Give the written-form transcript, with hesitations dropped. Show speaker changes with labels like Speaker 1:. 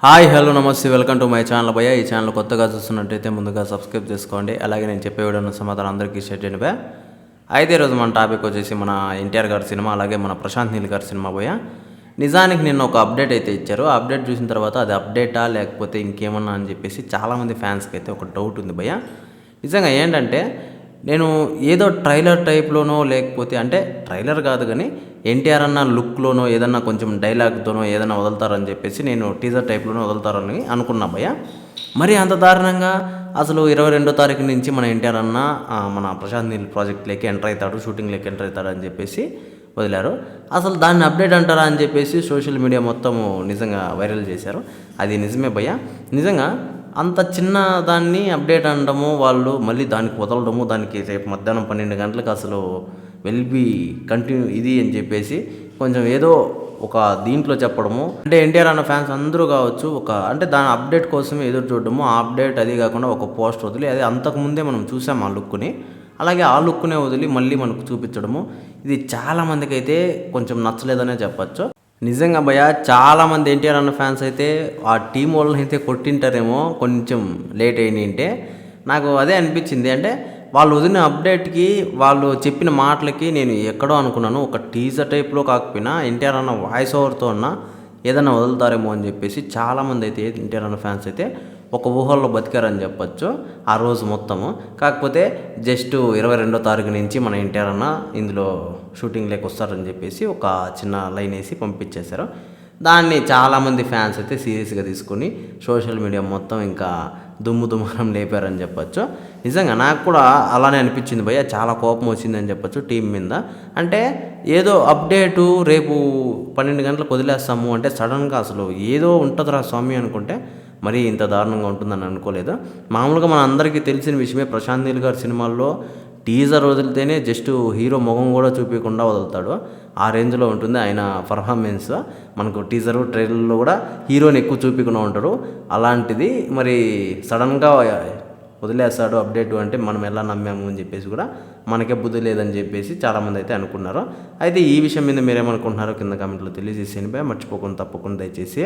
Speaker 1: Hi hello నమస్తే welcome to my channel భయ్య. ఈ ఛానల్ కొత్తగా చూస్తున్నట్టయితే ముందుగా సబ్స్క్రైబ్ చేసుకోండి. అలాగే నేను చెప్పే వీడియోను సమాధానం అందరికీ షేర్ చేయండి భయ్య. అయితే ఈరోజు మన టాపిక్ వచ్చేసి మన ఎన్టీఆర్ గారి సినిమా, అలాగే మన ప్రశాంత్ నీల్ గారి సినిమా భయ్య. నిజానికి నిన్న ఒక అప్డేట్ అయితే ఇచ్చారు. ఆ అప్డేట్ చూసిన తర్వాత అది అప్డేటా లేకపోతే ఇంకేమన్నా అని చెప్పేసి చాలామంది ఫ్యాన్స్కి అయితే ఒక డౌట్ ఉంది భయ్య. నిజంగా ఏంటంటే నేను ఏదో ట్రైలర్ టైప్లోనో లేకపోతే అంటే ట్రైలర్ కాదు కానీ ఎన్టీఆర్ అన్న లుక్లోనో ఏదన్నా కొంచెం డైలాగ్తోనో ఏదైనా వదులుతారని చెప్పేసి నేను టీజర్ టైప్లోనో వదులుతారని అనుకున్నా భయ్య. మరి అంత దారుణంగా అసలు 22వ తారీఖు నుంచి మన ఎన్టీఆర్ అన్న మన ప్రశాంత్ నీల్ ప్రాజెక్ట్లోకి ఎంటర్ అవుతాడు, షూటింగ్లోకి ఎంటర్ అవుతాడు అని చెప్పేసి వదిలారు. అసలు దాన్ని అప్డేట్ అంటారా అని చెప్పేసి సోషల్ మీడియా మొత్తము నిజంగా వైరల్ చేశారు. అది నిజమే భయ్య. నిజంగా అంత చిన్న దాన్ని అప్డేట్ అనడము, వాళ్ళు మళ్ళీ దానికి వదలడము, దానికి రేపు మధ్యాహ్నం 12 గంటలకు అసలు బి కంటిన్యూ ఇది అని చెప్పేసి కొంచెం ఏదో ఒక దీంట్లో చెప్పడము, అంటే ఎన్టీఆర్ అన్న ఫ్యాన్స్ అందరూ కావచ్చు ఒక అంటే దాని అప్డేట్ కోసమే ఎదురు చూడడము. ఆ అప్డేట్ అది కాకుండా ఒక పోస్ట్ వదిలి అది అంతకుముందే మనం చూసాం ఆ లుక్ని, అలాగే ఆ లుక్నే వదిలి మళ్ళీ మనకు చూపించడము, ఇది చాలామందికి అయితే కొంచెం నచ్చలేదనే చెప్పచ్చు. నిజంగా భయ చాలామంది ఎన్టీఆర్ అన్న ఫ్యాన్స్ అయితే ఆ టీం వాళ్ళని అయితే కొట్టింటారేమో కొంచెం లేట్ అయినంటే. నాకు అదే అనిపించింది. అంటే వాళ్ళు వదిలిన అప్డేట్కి వాళ్ళు చెప్పిన మాటలకి నేను ఎక్కడో అనుకున్నాను, ఒక టీజర్ టైప్లో కాకపోయినా ఎన్టీఆర్ అన్న వాయిస్ ఓవర్తో ఉన్న ఏదైనా వదులుతారేమో అని చెప్పేసి చాలామంది అయితే ఎన్టీఆర్ అన్న ఫ్యాన్స్ అయితే ఒక ఊహల్లో బతికారని చెప్పచ్చు ఆ రోజు మొత్తము. కాకపోతే జస్ట్ 22వ తారీఖు నుంచి మన ఎన్టీఆర్ అన్న ఇందులో షూటింగ్లోకి వస్తారని చెప్పేసి ఒక చిన్న లైన్ వేసి పంపించేశారు. దాన్ని చాలామంది ఫ్యాన్స్ అయితే సీరియస్గా తీసుకుని సోషల్ మీడియా మొత్తం ఇంకా దుమ్మురం లేపారని చెప్పచ్చు. నిజంగా నాకు కూడా అలానే అనిపించింది భయ్య, చాలా కోపం వచ్చిందని చెప్పచ్చు టీం మీద. అంటే ఏదో అప్డేటు రేపు 12 గంటలకు వదిలేస్తాము అంటే సడన్గా అసలు ఏదో ఉంటుందిరా స్వామి అనుకుంటే మరీ ఇంత దారుణంగా ఉంటుందని అనుకోలేదు. మామూలుగా మన అందరికీ తెలిసిన విషయమే, ప్రశాంత్ నీల్ గారి సినిమాల్లో టీజర్ వదిలితేనే జస్ట్ హీరో ముఖం కూడా చూపించకుండా వదులుతాడు. ఆ రేంజ్లో ఉంటుంది ఆయన పర్ఫార్మెన్స్. మనకు టీజరు ట్రైలర్లో కూడా హీరోని ఎక్కువ చూపించకుండా ఉంటాడు. అలాంటిది మరి సడన్గా వదిలేస్తాడు అప్డేట్ అంటే మనం ఎలా నమ్మాము అని చెప్పేసి కూడా మనకే బుద్ధి లేదని చెప్పేసి చాలామంది అయితే అనుకున్నారు. అయితే ఈ విషయం మీద మీరేమనుకుంటున్నారో కింద కామెంట్లో తెలియజేసేయండి. మర్చిపోకుండా తప్పకుండా దయచేసి